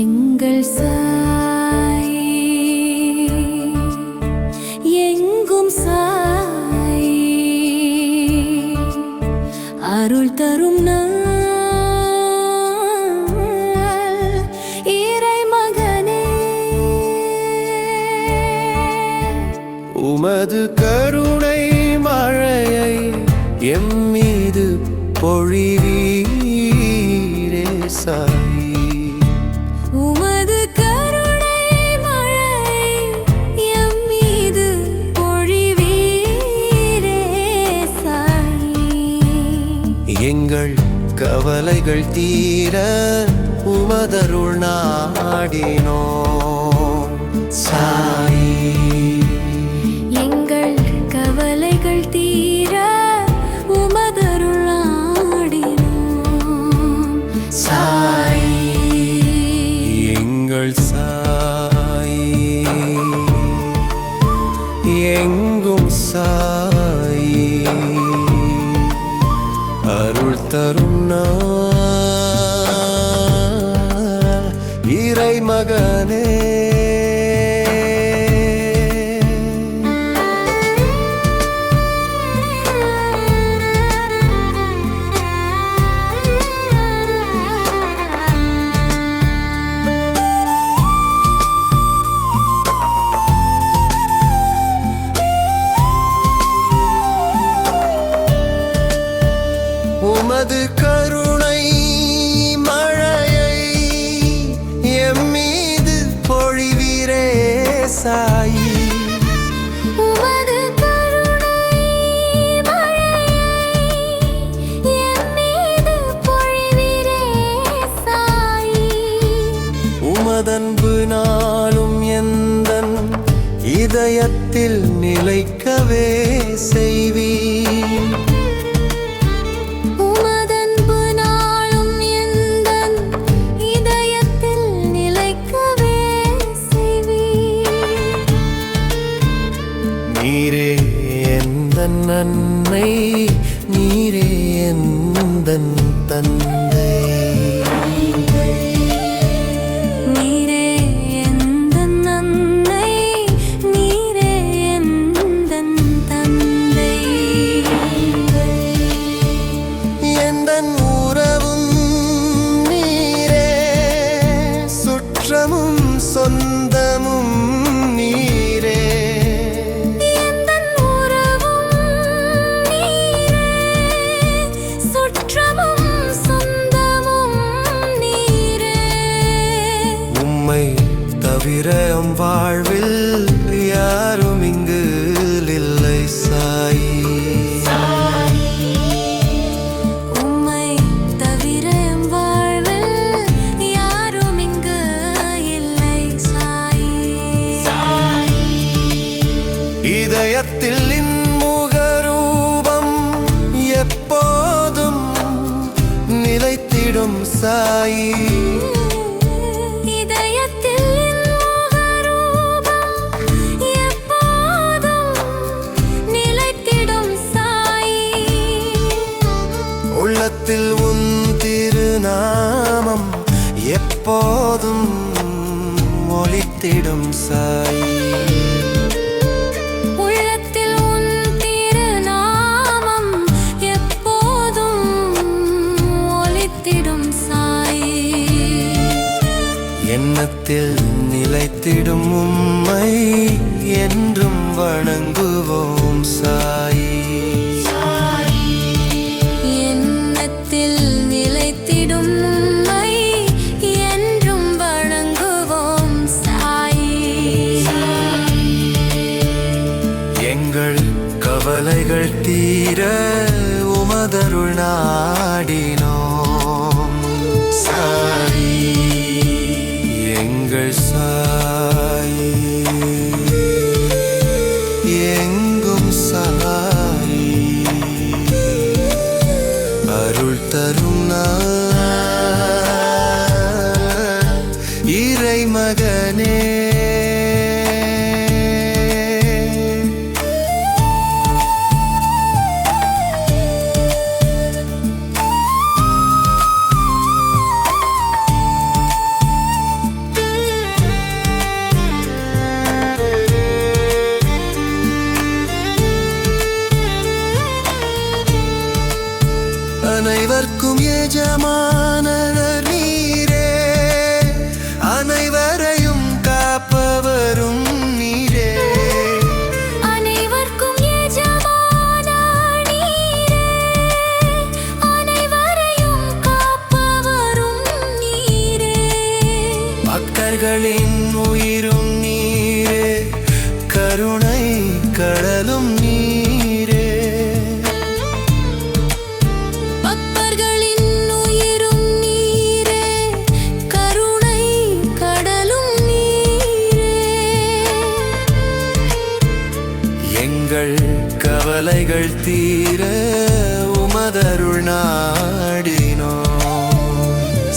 எங்கள் சாய் எங்கும் சாய் அருள் தரும் நாள் இறை மகனே. உமது கருணை மழையை எம் மீது பொழிவீரே சாயி. உமது கருணை மழை எம் மீது பொழிவீரே சாயி. எங்கள் கவலைகள் தீர உமதருள் நாடினோம் சாயி. எங்கள் கவலைகள் தீர உமதருள் நாடினோம் சாயி. எங்கள் சாயி எங்கும் சாயி அருள் தரும் நாள் இறை மகனே. உமது கருணை மழையை எம் மீது பொழிவீரே சாயி. உமது கருணை மழையை எம் மீது பொழிவீரே சாயி. உமதன்பு நாளும் எந்தன் இதயத்தில் நிலைக்கவே செய்வீர். உமதன்பு நாளும் எந்தன் இதயத்தில் நிலைக்கவே செய்வீர். நீரே எந்தன் அன்னை, நீரே எந்தன் தந்தை. நீரே எந்தன் அன்னை, நீரே எந்தன் தந்தை. எந்தன் உறவும் நீரே, சுற்றமும் சொந்தமும் நீரே. எந்தன் உறவும் நீரே, சுற்றமும் சொந்தமும் நீரே. உம்மை தவிர எம் வாழ்வில் யாரும் இங்கு இல்லை சாயி. உம்மை தவிர எம் வாழ்வில் யாரும் இங்கு இல்லை சாயி. இதயத்தில் இன்முகரூபம் எப்போதும் நிலைத்திடும் சாயி. இதயத்தில் முகரூபம் எப்போதும் நிலைத்திடும் சாயி. உள்ளத்தில் உன் திருநாமம் எப்போதும் ஒலித்திடும் சாயி. உள்ளத்தில் உன் திருநாமம் எப்போதும் ஒலித்திடும் சாயி. எண்ணத்தில் நிலைத்திடும் உம்மை என்றும் வணங்குவோம் சாயி. எண்ணத்தில் நிலைத்திடும் உம்மை என்றும் வணங்குவோம் சாயி. எங்கள் கவலைகள் தீர உமதருள் நாடினோம் சாயி. எங்கள் சாயி எங்கும் சாயி அருள் தரும் நாள் இறைமகனே. அனைவர்க்கும் எஜமானர் நீரே, அனைவரையும் காப்பவரும் நீரே. அனைவர்க்கும் எஜமானார் நீரே, அனைவரையும் காப்பவரும் நீரே. பக்தர்களின் உயிரும் நீரே, கருணை கடலும் நீரே. பக்தர்களின் உயிரும் நீரே, கருணை கடலும் நீரே. எங்கள் கவலைகள் தீர உமதருள் நாடினோம்.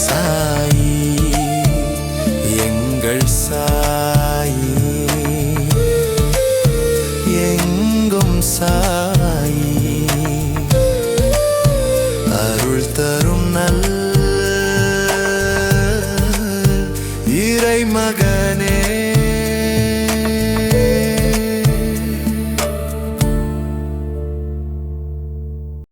சாயி எங்கள் சாயி, எங்கும் சாயி. அருள் தரும் நல் இறைமகனே.